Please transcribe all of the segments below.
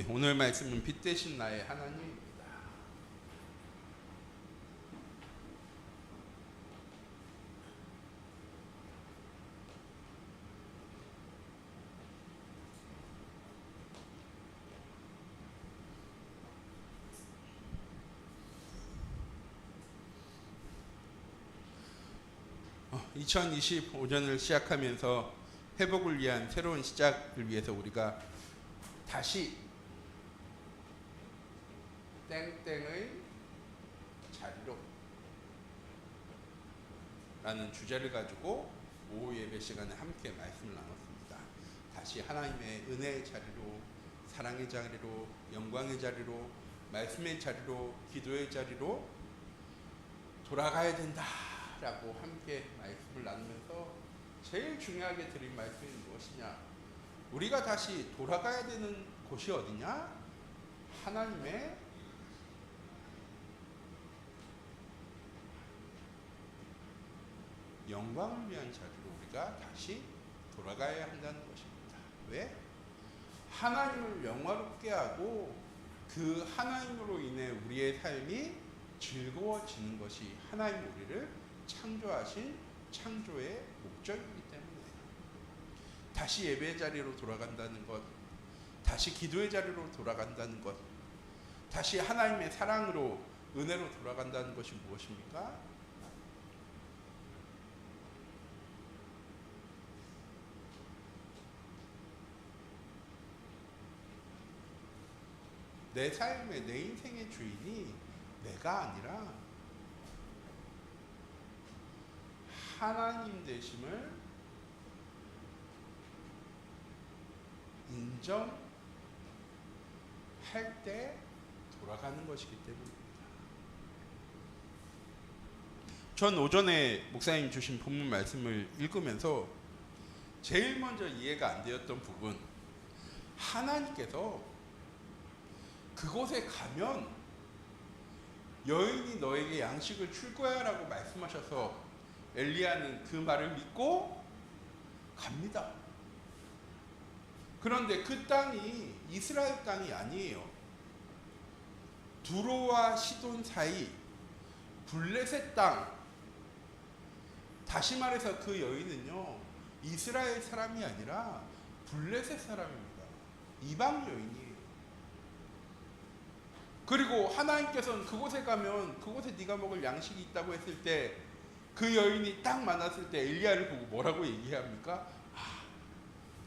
오늘 말씀은 빛 대신 나의 하나님입니다. 어, 2025년을 시작하면서 회복을 위한 새로운 시작을 위해서 우리가 다시 땡땡의 자리로 라는 주제를 가지고 오후 예배 시간에 함께 말씀을 나눴습니다. 다시 하나님의 은혜의 자리로, 사랑의 자리로, 영광의 자리로, 말씀의 자리로, 기도의 자리로 돌아가야 된다라고 함께 말씀을 나누면서 제일 중요하게 드린 말씀이 무엇이냐? 우리가 다시 돌아가야 되는 곳이 어디냐? 하나님의 영광을 위한 자리로 우리가 다시 돌아가야 한다는 것입니다. 왜? 하나님을 영화롭게 하고 그 하나님으로 인해 우리의 삶이 즐거워지는 것이 하나님 우리를 창조하신 창조의 목적이기 때문에 다시 예배 자리로 돌아간다는 것, 다시 기도의 자리로 돌아간다는 것, 다시 하나님의 사랑으로 은혜로 돌아간다는 것이 무엇입니까? 내 삶의, 내 인생의 주인이 내가 아니라 하나님 되심을 인정할 때 돌아가는 것이기 때문입니다. 전 오전에 목사님 주신 본문 말씀을 읽으면서 제일 먼저 이해가 안 되었던 부분, 하나님께서 그곳에 가면 여인이 너에게 양식을 줄 거야 라고 말씀하셔서 엘리야는 그 말을 믿고 갑니다. 그런데 그 땅이 이스라엘 땅이 아니에요. 두로와 시돈 사이 블레셋 땅. 다시 말해서 그 여인은요, 이스라엘 사람이 아니라 블레셋 사람입니다. 이방 여인이에요. 그리고 하나님께서는 그곳에 가면 그곳에 네가 먹을 양식이 있다고 했을 때 그 여인이 딱 만났을 때 엘리야를 보고 뭐라고 얘기합니까? 아,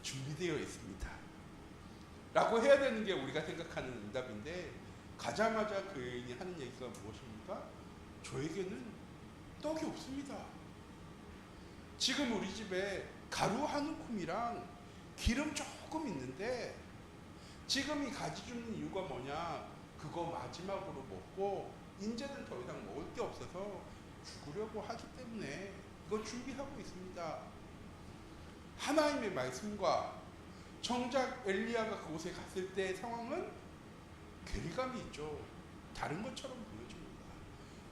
준비되어 있습니다 라고 해야 되는 게 우리가 생각하는 응답인데, 가자마자 그 여인이 하는 얘기가 무엇입니까? 저에게는 떡이 없습니다. 지금 우리 집에 가루 한 움큼이랑 기름 조금 있는데 지금 이 가지 줍는 이유가 뭐냐? 그거 마지막으로 먹고 이제는 더 이상 먹을 게 없어서 죽으려고 하기 때문에 이거 준비하고 있습니다. 하나님의 말씀과 정작 엘리야가 그곳에 갔을 때의 상황은 괴리감이 있죠. 다른 것처럼 보여집니다.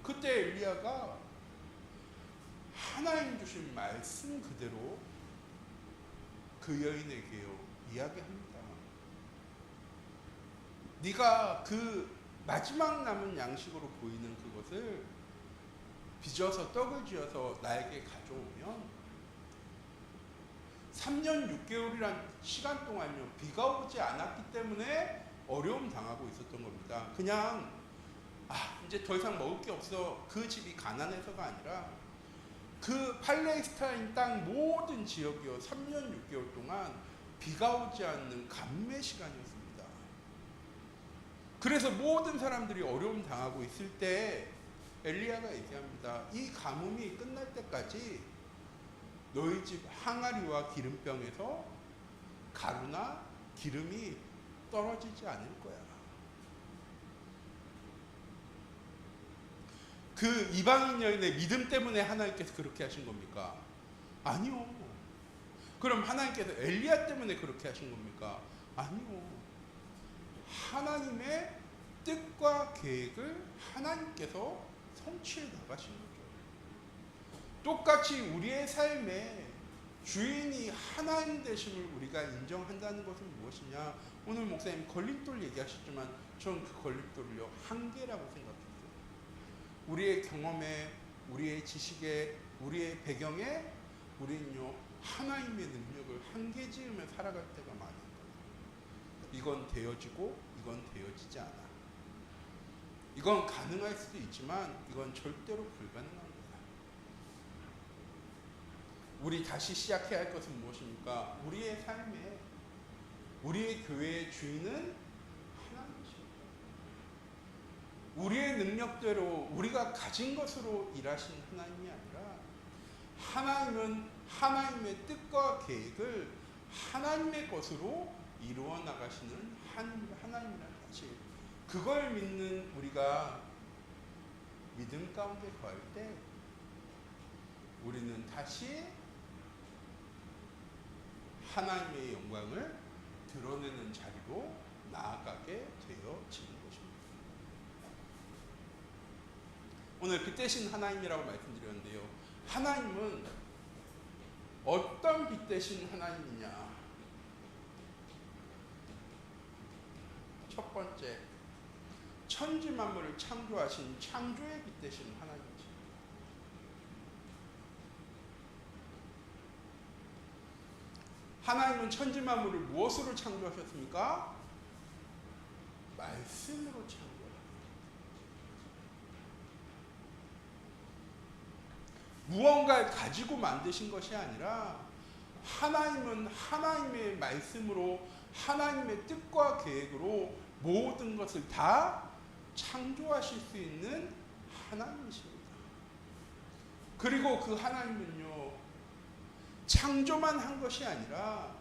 그때 엘리야가 하나님 주신 말씀 그대로 그 여인에게요 이야기합니다. 네가 그 마지막 남은 양식으로 보이는 그것을 빚어서 떡을 쥐어서 나에게 가져오면 3년 6개월이란 시간 동안요 비가 오지 않았기 때문에 어려움 당하고 있었던 겁니다. 그냥 이제 더 이상 먹을 게 없어, 그 집이 가난해서가 아니라 그 팔레스타인 땅 모든 지역이요 3년 6개월 동안 비가 오지 않는 감매 시간이었습니다. 그래서 모든 사람들이 어려움 당하고 있을 때 엘리야가 얘기합니다. 이 가뭄이 끝날 때까지 너희 집 항아리와 기름병에서 가루나 기름이 떨어지지 않을 거야. 그 이방인 여인의 믿음 때문에 하나님께서 그렇게 하신 겁니까? 아니요. 그럼 하나님께서 엘리야 때문에 그렇게 하신 겁니까? 아니요. 하나님의 뜻과 계획을 하나님께서 성취해 나가신 거죠. 똑같이 우리의 삶에 주인이 하나님 되심을 우리가 인정한다는 것은 무엇이냐? 오늘 목사님 걸림돌 얘기하셨지만 저는 그 걸림돌을요 한계라고 생각했어요. 우리의 경험에, 우리의 지식에, 우리의 배경에 우리는요 하나님의 능력을 한계 지으며 살아갈 때가 많은 거예요. 이건 되어지고 이건 되어지지 않아. 이건 가능할 수도 있지만 이건 절대로 불가능한 거야. 우리 다시 시작해야 할 것은 무엇입니까? 우리의 삶에, 우리의 교회의 주인은 하나님이십니다. 우리의 능력대로 우리가 가진 것으로 일하시는 하나님이 아니라 하나님은 하나님의 뜻과 계획을 하나님의 것으로 이루어 나가시는 하나님이라는 사실, 그걸 믿는 우리가 믿음 가운데 거할 때 우리는 다시 하나님의 영광을 드러내는 자리로 나아가게 되어지는 것입니다. 오늘 빛되신 하나님이라고 말씀드렸는데요. 하나님은 어떤 빛되신 하나님이냐? 첫 번째, 천지 만물을 창조하신 창조의 빛되신 하나님이십니다. 하나님은 천지 만물을 무엇으로 창조하셨습니까? 말씀으로 창조하셨습니다. 무언가를 가지고 만드신 것이 아니라 하나님은 하나님의 말씀으로, 하나님의 뜻과 계획으로 모든 것을 다 창조하실 수 있는 하나님이십니다. 그리고 그 하나님은요, 창조만 한 것이 아니라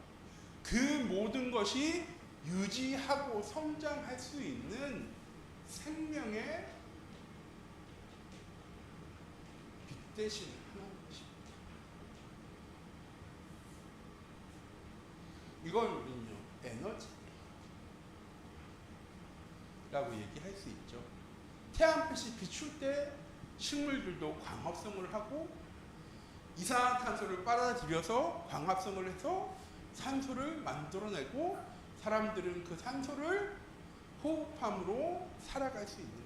그 모든 것이 유지하고 성장할 수 있는 생명의 빛되신 하나님이십니다. 이걸 우리는요 에너지라고 얘기할 수 있죠. 태양빛이 비출 때 식물들도 광합성을 하고 이산화탄소를 빨아들여서 광합성을 해서 산소를 만들어내고 사람들은 그 산소를 호흡함으로 살아갈 수 있는 것.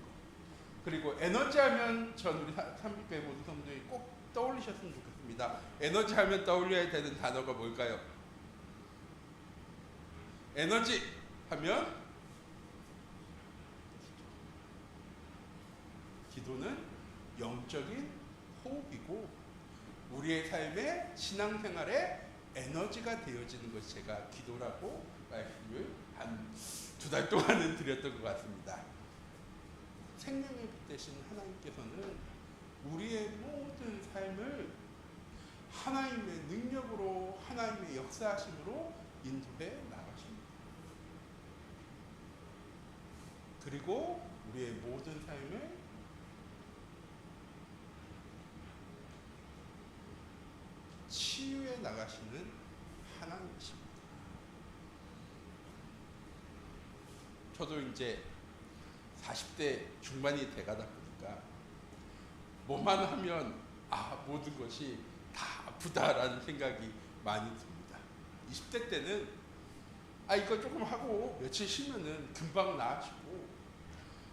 그리고 에너지 하면 전 우리 삼빛교회 모든 성도들이 꼭 떠올리셨으면 좋겠습니다. 에너지 하면 떠올려야 되는 단어가 뭘까요? 에너지 하면 기도는 영적인 호흡이고 우리의 삶의 신앙생활에 에너지가 되어지는 것이 제가 기도라고 말씀을 한 2달 동안은 드렸던 것 같습니다. 생명의 빛 되신 하나님께서는 우리의 모든 삶을 하나님의 능력으로, 하나님의 역사하심으로 인도해 나가십니다. 그리고 우리의 모든 삶을 치유해 나가시는 하나님이십니다. 저도 이제 40대 중반이 돼가다 보니까 뭐만 하면 모든 것이 다 아프다라는 생각이 많이 듭니다. 20대 때는 이거 조금 하고 며칠 쉬면은 금방 나아지고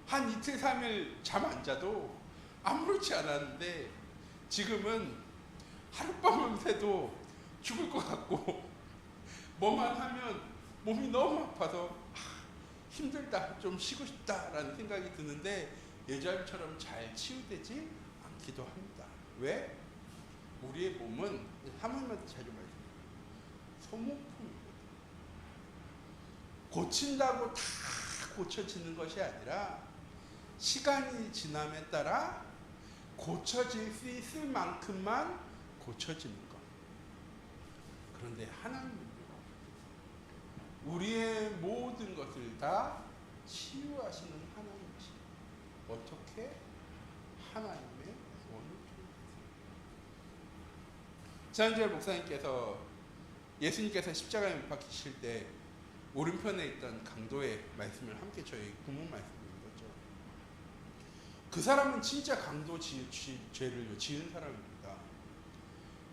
한 이틀 3일 잠 안 자도 아무렇지 않았는데 지금은 하룻밤을 새도 죽을 것 같고 뭐만 하면 몸이 너무 아파서 힘들다, 좀 쉬고 싶다라는 생각이 드는데 예전처럼 잘 치유되지 않기도 합니다. 왜? 우리의 몸은 사모님한테 자주 말씀드려요. 소모품이거든요. 고친다고 다 고쳐지는 것이 아니라 시간이 지남에 따라 고쳐질 수 있을 만큼만 고쳐지는 것. 그런데 하나님은요, 우리의 모든 것을 다 치유하시는 하나님이십니다. 어떻게? 하나님의 구원을 통해서. 지난주에 목사님께서 예수님께서 십자가에 못 박히실 때 오른편에 있던 강도의 말씀을 함께 저희 구문 말씀을 읽었죠. 그 사람은 진짜 강도 죄를 지은 사람입니다.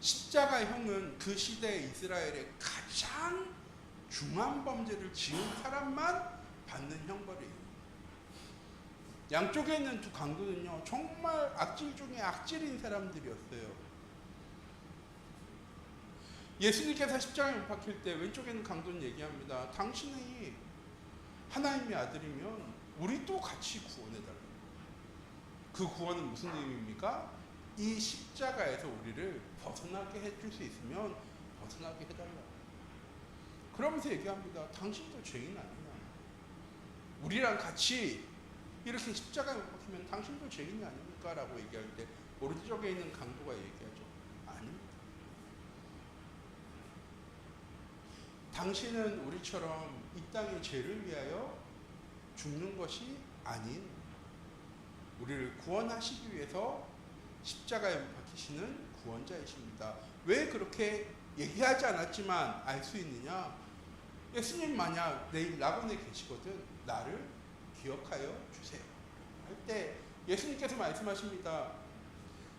십자가형은 그 시대 이스라엘의 가장 중한 범죄를 지은 사람만 받는 형벌이에요. 양쪽에 있는 두 강도는요, 정말 악질 중에 악질인 사람들이었어요. 예수님께서 십자가에 못 박힐 때 왼쪽에 있는 강도는 얘기합니다. 당신이 하나님의 아들이면 우리도 같이 구원해달라. 그 구원은 무슨 의미입니까? 이 십자가에서 우리를 벗어나게 해줄 수 있으면 벗어나게 해달라. 그러면서 얘기합니다. 당신도 죄인 아니냐. 우리랑 같이 이렇게 십자가에 못 박히면 당신도 죄인이 아닙니까? 라고 얘기할 때 오른쪽에 있는 강도가 얘기하죠. 아닙니다. 당신은 우리처럼 이 땅의 죄를 위하여 죽는 것이 아닌 우리를 구원하시기 위해서 십자가에 못 박히시는 구원자이십니다. 왜 그렇게 얘기하지 않았지만 알 수 있느냐? 예수님 만약 내일 낙원에 계시거든 나를 기억하여 주세요. 할 때 예수님께서 말씀하십니다.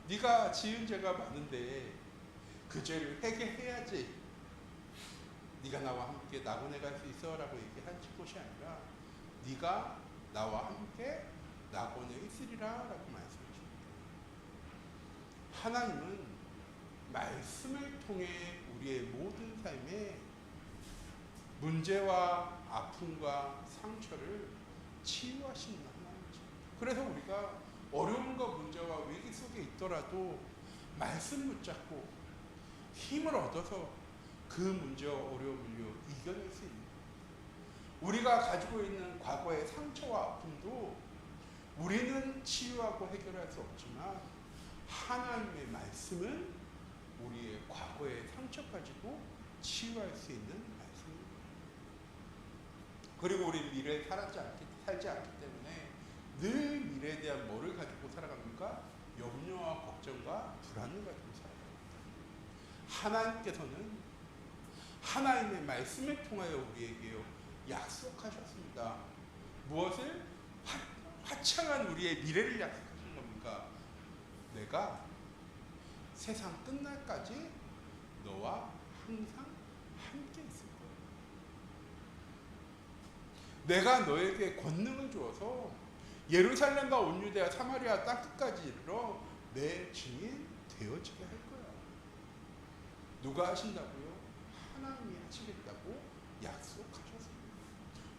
네가 지은 죄가 많은데 그 죄를 회개해야지 네가 나와 함께 낙원에 갈 수 있어 라고 얘기한 것이 아니라 네가 나와 함께 낙원에 있으리라 라고 말씀하십니다. 하나님은 말씀을 통해 우리의 모든 삶에 문제와 아픔과 상처를 치유하시는 하나님이죠. 그래서 우리가 어려움과 문제와 위기 속에 있더라도 말씀 붙잡고 힘을 얻어서 그 문제와 어려움을 이겨낼 수 있는, 우리가 가지고 있는 과거의 상처와 아픔도 우리는 치유하고 해결할 수 없지만 하나님의 말씀은 우리의 과거의 상처까지도 치유할 수 있는 말씀입니다. 그리고 우리 미래에 살지 않기 때문에 늘 미래에 대한 뭐를 가지고 살아갑니까? 염려와 걱정과 불안을 가지고 살아갑니다. 하나님께서는 하나님의 말씀을 통하여 우리에게요 약속하셨습니다. 무엇을? 화창한 우리의 미래를 약속하신 겁니까? 내가 세상 끝날까지 너와 항상 함께 있을 거야. 내가 너에게 권능을 주어서 예루살렘과 온 유대와 사마리아 땅 끝까지 이르러 내 증인 되어지게 할 거야. 누가 하신다고요? 하나님이 하시겠다고 약속하셨습니다.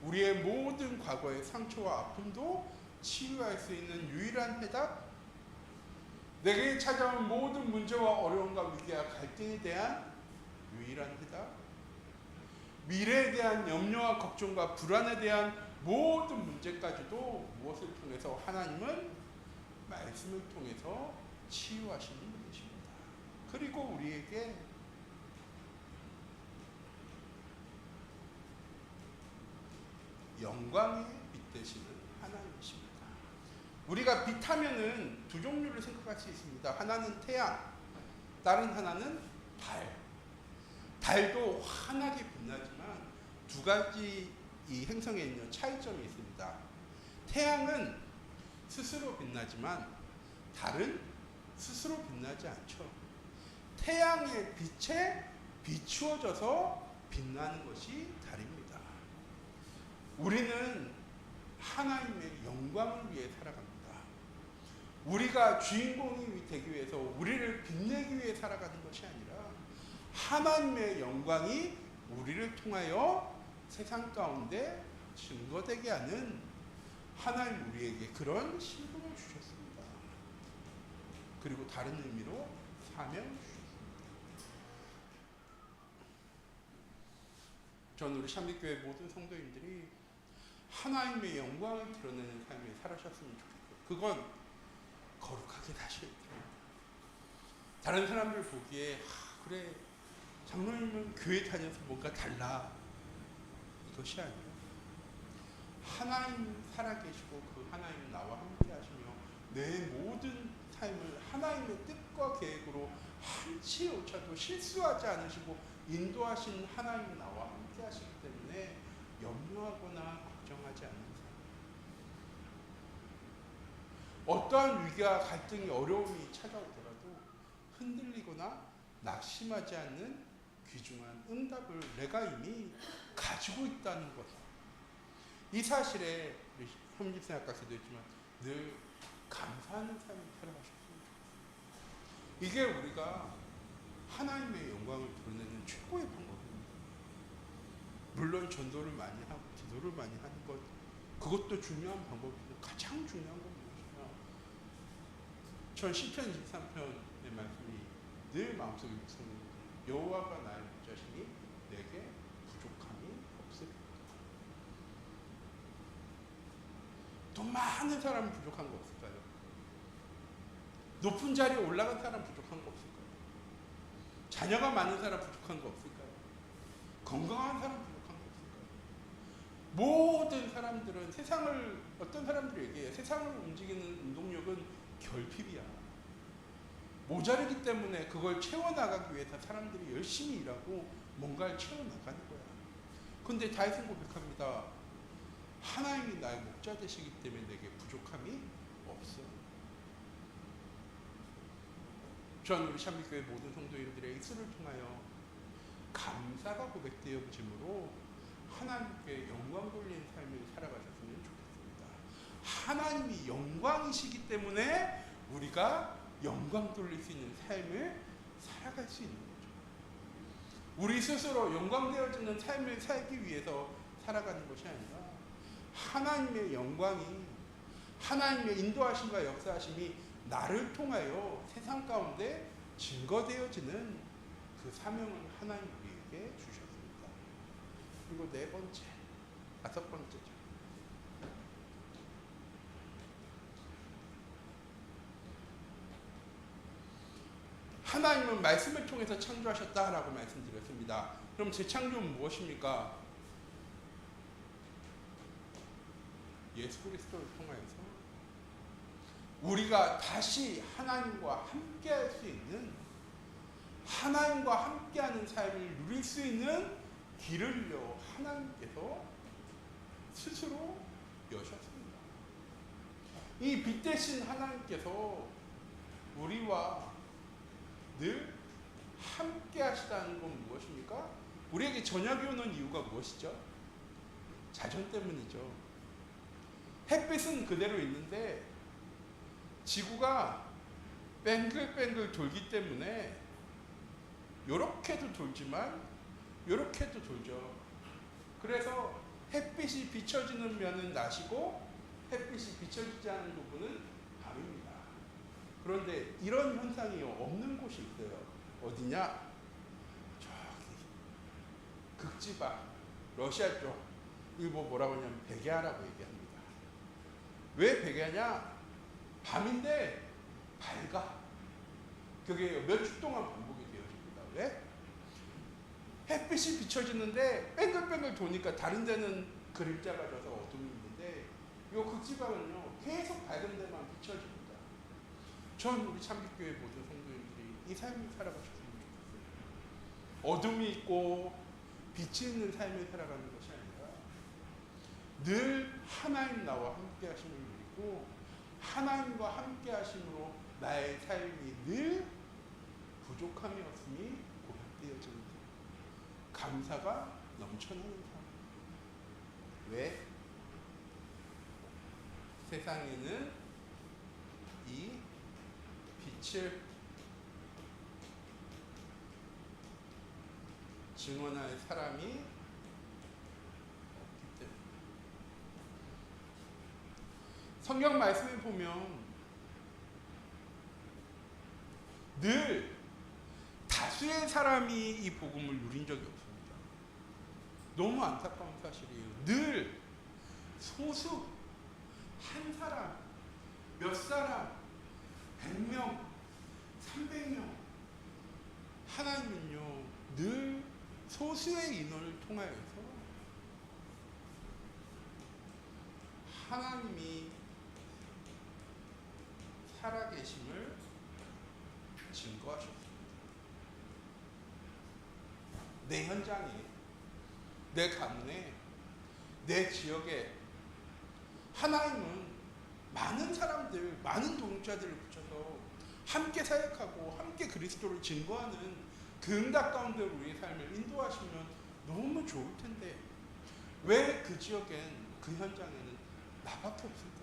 우리의 모든 과거의 상처와 아픔도 치유할 수 있는 유일한 해답, 내게 찾아온 모든 문제와 어려움과 위기와 갈등에 대한 유일한 해답, 미래에 대한 염려와 걱정과 불안에 대한 모든 문제까지도 무엇을 통해서? 하나님은 말씀을 통해서 치유하시는 분이십니다. 그리고 우리에게 영광의 빛 되시는 하나님이십니다. 우리가 빛하면은 두 종류를 생각할 수 있습니다. 하나는 태양, 다른 하나는 달. 달도 환하게 빛나지만 두 가지 이 행성에 있는 차이점이 있습니다. 태양은 스스로 빛나지만 달은 스스로 빛나지 않죠. 태양의 빛에 비추어져서 빛나는 것이 달입니다. 우리는 하나님의 영광을 위해 살아갑니다. 우리가 주인공이 되기 위해서, 우리를 빛내기 위해 살아가는 것이 아니라 하나님의 영광이 우리를 통하여 세상 가운데 증거되게 하는, 하나님 우리에게 그런 신분을 주셨습니다. 그리고 다른 의미로 사명을 주셨습니다. 전 우리 샴릿교회 모든 성도님들이 하나님의 영광을 드러내는 삶을 살아셨으면 좋겠어요. 그건 거룩하게 사셔야 돼요. 다른 사람들 보기에 그래 장로님은 교회 다녀서 뭔가 달라, 이것이 아니라 하나님 살아계시고 그 하나님 나와 함께 하시며 내 모든 삶을 하나님의 뜻과 계획으로 한치 오차도 실수하지 않으시고 인도하신 하나님 나와 함께 하시기 때문에 염려하거나 걱정하지 않는 삶. 어떠한 위기와 갈등이 어려움이 찾아오더라도 흔들리거나 낙심하지 않는 귀중한 응답을 내가 이미 가지고 있다는 것. 이 사실에 우리 현지생활학교도 있지만 늘 감사하는 삶을 살아가셨습니다. 이게 우리가 하나님의 영광을 드러내는 최고의 방법입니다. 물론 전도를 많이 하고 기도를 많이 하는 것, 그것도 중요한 방법이고 가장 중요한 건 무엇이냐? 전 시편 23편의 말씀이 늘 마음속에 묵상합니다. 여호와가 나의 목자시니 내게 부족함이 없으리라. 더 많은 사람은 부족한 거 없을까요? 높은 자리에 올라간 사람 부족한 거 없을까요? 자녀가 많은 사람 부족한 거 없을까요? 건강한 사람 부족한 거 없을까요? 모든 사람들은 세상을, 어떤 사람들이 얘기해요. 세상을 움직이는 운동력은 결핍이야. 모자르기 때문에 그걸 채워나가기 위해서 사람들이 열심히 일하고 뭔가를 채워나가는 거야. 근데 다윗은 고백합니다. 하나님이 나의 목자 되시기 때문에 내게 부족함이 없어. 전 우리 샴비교회 모든 성도인들의 입술을 통하여 감사가 고백되어짐으로 하나님께 영광 돌리는 삶을 살아가셨으면 좋겠습니다. 하나님이 영광이시기 때문에 우리가 영광 돌릴 수 있는 삶을 살아갈 수 있는 거죠. 우리 스스로 영광되어지는 삶을 살기 위해서 살아가는 것이 아니라 하나님의 영광이, 하나님의 인도하심과 역사하심이 나를 통하여 세상 가운데 증거되어지는 그 사명을 하나님 우리에게 주셨습니다. 그리고 네 번째, 다섯 번째죠. 하나님은 말씀을 통해서 창조하셨다라고 말씀드렸습니다. 그럼 재창조는 무엇입니까? 예수 그리스도를 통하여서 우리가 다시 하나님과 함께할 수 있는, 하나님과 함께하는 삶을 누릴 수 있는 길을요 하나님께서 스스로 여셨습니다. 이 빛 대신 하나님께서 우리와 늘 함께 하시다는 건 무엇입니까? 우리에게 저녁이 오는 이유가 무엇이죠? 자전 때문이죠. 햇빛은 그대로 있는데 지구가 뱅글뱅글 돌기 때문에 요렇게도 돌지만 요렇게도 돌죠. 그래서 햇빛이 비춰지는 면은 낮이고 햇빛이 비춰지지 않는 부분은 밤입니다. 그런데 이런 현상이 없는 곳이 있어요. 어디냐? 저기 극지방 러시아 쪽, 일본 뭐라고 하냐면 백야라고 얘기합니다. 왜 백야냐? 밤인데 밝아. 그게 몇 주 동안 반복이 되어집니다. 왜? 햇빛이 비춰지는데 뺑글뺑글 도니까 다른 데는 그림자가 져서 어둠이 있는데 이 극지방은요 계속 밝은 데만 비춰집니다. 전 우리 참빛교회 모든 성도님들이 이 삶을 살아가셨으면 좋겠어요. 어둠이 있고 빛이 있는 삶을 살아가는 것이 아니라 늘 하나님 나와 함께 하심을 누리고 하나님과 함께 하심으로 나의 삶이 늘 부족함이 없음이 고백되어지는 감사가 넘쳐나는 삶. 왜? 세상에는 이 빛을 증언할 사람이 없기 때문에. 성경 말씀에 보면 늘 다수의 사람이 이 복음을 누린 적이 없습니다. 너무 안타까운 사실이에요. 늘 소수, 한 사람, 몇 사람, 100명, 300명. 하나님은요, 늘 소수의 인원을 통하여서 하나님이 살아계심을 증거하셨습니다. 내 현장에, 내 가문에, 내 지역에 하나님은 많은 사람들, 많은 동역자들을 붙여서 함께 사역하고 함께 그리스도를 증거하는 그 응답 가운데 우리의 삶을 인도하시면 너무 좋을 텐데 왜 그 지역엔 그 현장에는 나밖에 없을까요?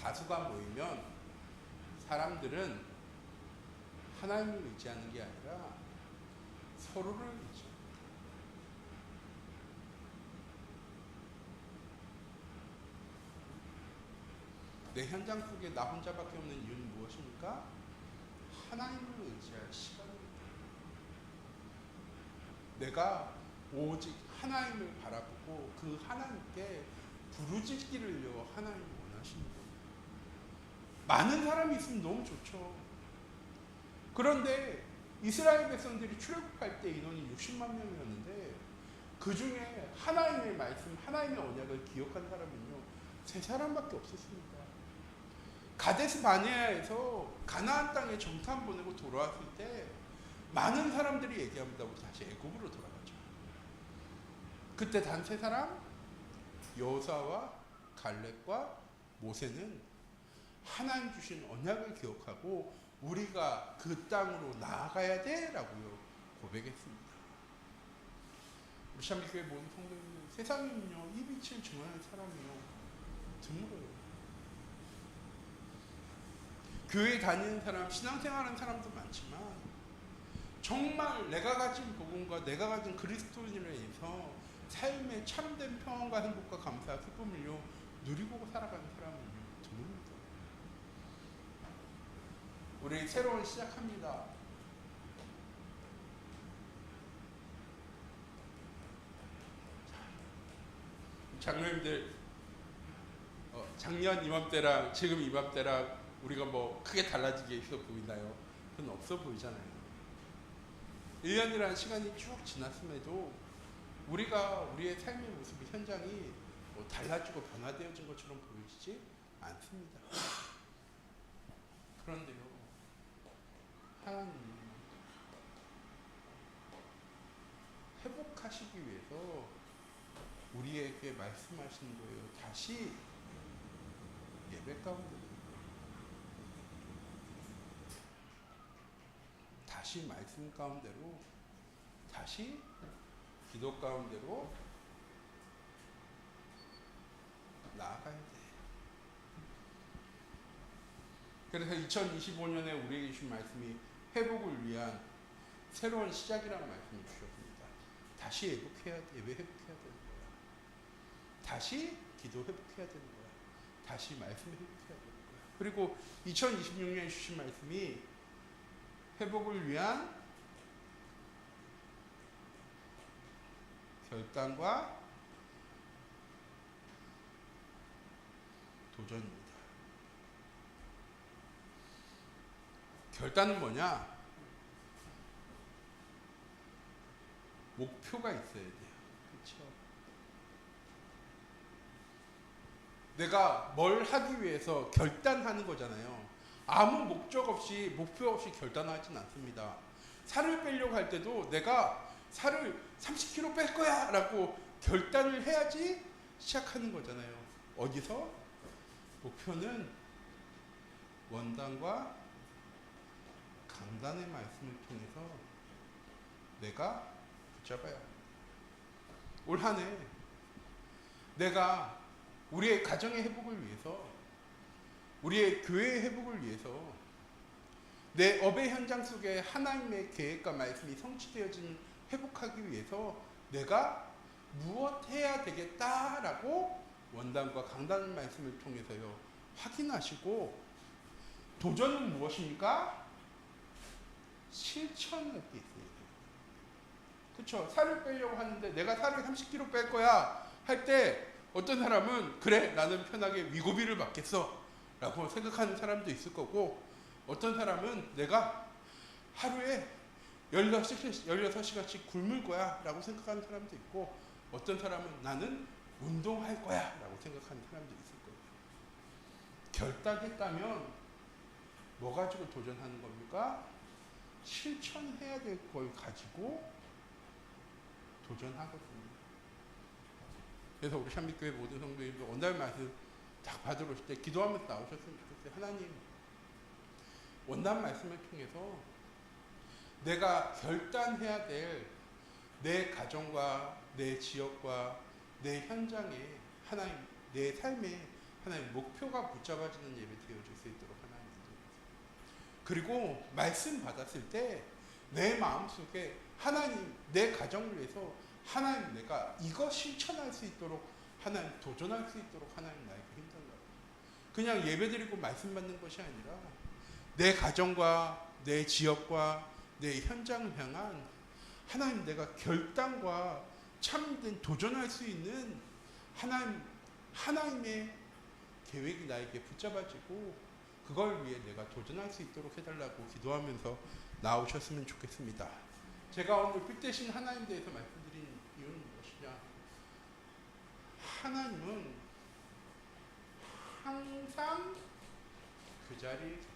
다수가 모이면 사람들은 하나님을 의지하는 게 아니라 서로를 의지합니다. 내 현장 속에 나 혼자밖에 없는 이유는 무엇입니까? 하나님을 의지할 시간입니다. 내가 오직 하나님을 바라보고 그 하나님께 부르짖기를요 하나님이 원하시는 거예요. 많은 사람이 있으면 너무 좋죠. 그런데 이스라엘 백성들이 출애굽할 때 인원이 60만 명이었는데 그 중에 하나님의 말씀, 하나님의 언약을 기억한 사람은요 3사람밖에 없었습니다. 가데스 바네아에서 가나안 땅에 정탐 보내고 돌아왔을 때 많은 사람들이 얘기합니다. 우리 다시 애굽으로 돌아가자. 그때 단 3사람 여호수아와 갈렙과 모세는 하나님 주신 언약을 기억하고 우리가 그 땅으로 나아가야 돼 라고요 고백했습니다. 우리 샴비교회 모든 성도님들, 세상에는요 이 빛을 증언하는 사람이요 드물어요. 교회 다니는 사람, 신앙생활하는 사람도 많지만 정말 내가 가진 복음과 내가 가진 그리스도인으로 인해서 삶의 참된 평안과 행복과 감사와 기쁨을요 누리고 살아가는 사람은요 드뭅니다. 우리 새로운 시작합니다. 장로님들 작년 이맘때랑 지금 이맘때랑 우리가 뭐 크게 달라진 게 있어 보이나요? 그건 없어 보이잖아요. 1년이라는 시간이 쭉 지났음에도 우리가 우리의 삶의 모습이 현장이 뭐 달라지고 변화되어진 것처럼 보이지 않습니다. 그런데요, 하나님이 회복하시기 위해서 우리에게 말씀하시는 거예요. 다시 예배 가운데, 다시 말씀 가운데로, 다시 기도 가운데로 나아가야 돼. 그래서 2025년에 우리에게 주신 말씀이 회복을 위한 새로운 시작이라는 말씀을 주셨습니다. 다시 예배 회복해야 되는 거야. 다시 기도 회복해야 되는 거야. 다시 말씀 회복해야 되는 거야. 그리고 2026년에 주신 말씀이 회복을 위한 결단과 도전입니다. 결단은 뭐냐? 목표가 있어야 돼요. 그렇죠? 내가 뭘 하기 위해서 결단하는 거잖아요. 아무 목적 없이, 목표 없이 결단하진 않습니다. 살을 빼려고 할 때도 내가 살을 30kg 뺄 거야 라고 결단을 해야지 시작하는 거잖아요. 어디서? 목표는 원단과 강단의 말씀을 통해서 내가 붙잡아야 합니다. 올 한 해 내가 우리의 가정의 회복을 위해서, 우리의 교회의 회복을 위해서, 내 업의 현장 속에 하나님의 계획과 말씀이 성취되어진 회복하기 위해서 내가 무엇 해야 되겠다라고 원단과 강단의 말씀을 통해서요 확인하시고, 도전은 무엇입니까? 실천할 게 있어야 돼요. 그렇죠? 살을 빼려고 하는데 내가 살을 30kg 뺄 거야 할 때 어떤 사람은 그래 나는 편하게 위고비를 받겠어 라고 생각하는 사람도 있을 거고, 어떤 사람은 내가 하루에 16시간씩 굶을 거야 라고 생각하는 사람도 있고, 어떤 사람은 나는 운동할 거야 라고 생각하는 사람도 있을 거예요. 결단했다면 뭐 가지고 도전하는 겁니까? 실천해야 될 걸 가지고 도전하거든요. 그래서 우리 샴빛교회 모든 성도님들 원달 말씀 딱 받으러 오실 때 기도하면서 나오셨으면 좋겠어요. 하나님, 원단 말씀을 통해서 내가 결단해야 될 내 가정과 내 지역과 내 현장에 하나님, 내 삶에 하나님 목표가 붙잡아지는 예배 되어줄 수 있도록 하나님 인도해주세요. 그리고 말씀 받았을 때 내 마음속에 하나님, 내 가정을 위해서 하나님, 내가 이거 실천할 수 있도록 하나님, 도전할 수 있도록 하나님 나에게 힘달라고. 그냥 예배드리고 말씀 받는 것이 아니라 내 가정과 내 지역과 내 현장을 향한 하나님, 내가 결단과 참된 도전할 수 있는 하나님의 계획이 나에게 붙잡아지고 그걸 위해 내가 도전할 수 있도록 해달라고 기도하면서 나오셨으면 좋겠습니다. 제가 오늘 빛 대신 하나님 대해서 말씀드린 이유는 무엇이냐? 하나님은 항상 그 자리에 계세요.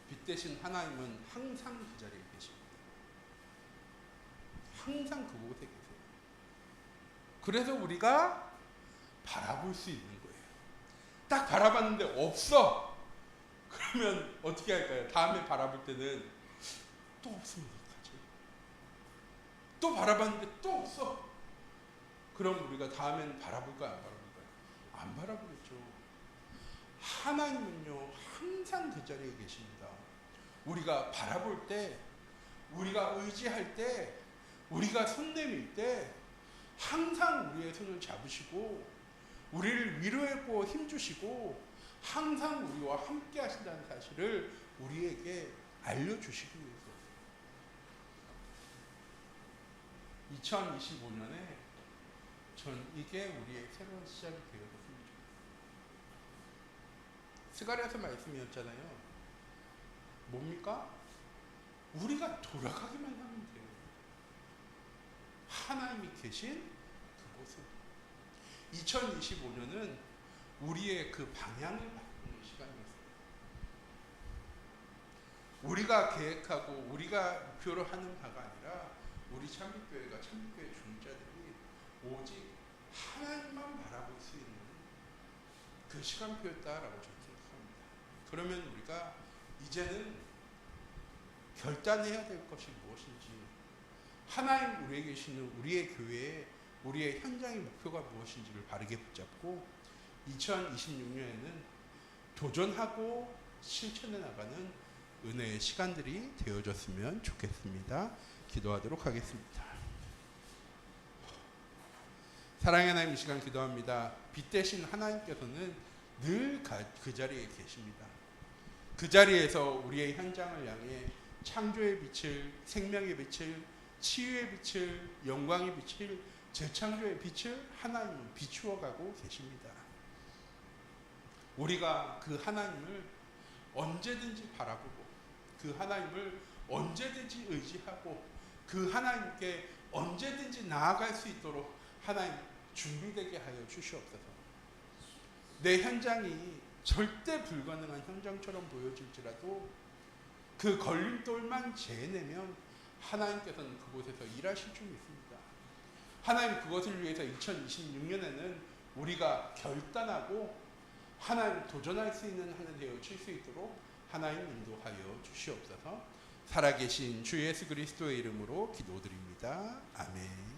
빛 대신 하나님은 항상 그 자리에 계십니다. 항상 그곳에 계세요. 그래서 우리가 바라볼 수 있는 거예요. 딱 바라봤는데 없어. 그러면 어떻게 할까요? 다음에 바라볼 때는 또 없으면 어떡하지? 또 바라봤는데 또 없어. 그럼 우리가 다음엔 바라볼까요? 안 바라볼까요? 안 바라보겠죠. 하나님은요, 항상 그 자리에 계십니다. 우리가 바라볼 때, 우리가 의지할 때, 우리가 손 내밀 때 항상 우리의 손을 잡으시고 우리를 위로하고 힘주시고 항상 우리와 함께 하신다는 사실을 우리에게 알려주시기 위해서 2025년에 전 이게 우리의 새로운 시작이 되어졌으면 좋겠어요. 스가랴서 말씀이었잖아요. 뭡니까? 우리가 돌아가기만 하면 돼요. 하나님이 계신 그곳에 2025년은 우리의 그 방향을 바꾸는 시간이었어요. 우리가 계획하고 우리가 목표로 하는 바가 아니라 우리 참빛교회가 참빛교회 중자들이 오직 하나님만 바라볼 수 있는 그 시간표였다라고 저는 생각합니다. 그러면 우리가 이제는 결단해야 될 것이 무엇인지, 하나님 우리에게 계시는 우리의 교회에 우리의 현장의 목표가 무엇인지를 바르게 붙잡고 2026년에는 도전하고 실천해 나가는 은혜의 시간들이 되어졌으면 좋겠습니다. 기도하도록 하겠습니다. 사랑의 하나님, 이 시간 기도합니다. 빛 대신 하나님께서는 늘 그 자리에 계십니다. 그 자리에서 우리의 현장을 향해 창조의 빛을, 생명의 빛을, 치유의 빛을, 영광의 빛을, 재창조의 빛을 하나님은 비추어가고 계십니다. 우리가 그 하나님을 언제든지 바라보고 그 하나님을 언제든지 의지하고 그 하나님께 언제든지 나아갈 수 있도록 하나님 준비되게 하여 주시옵소서. 내 현장이 절대 불가능한 현장처럼 보여질지라도 그 걸림돌만 재내면 하나님께서는 그곳에서 일하실 줄 믿습니다. 하나님, 그것을 위해서 2026년에는 우리가 결단하고 하나님 도전할 수 있는 한 해 되어질 수 있도록 하나님 인도하여 주시옵소서. 살아계신 주 예수 그리스도의 이름으로 기도드립니다. 아멘.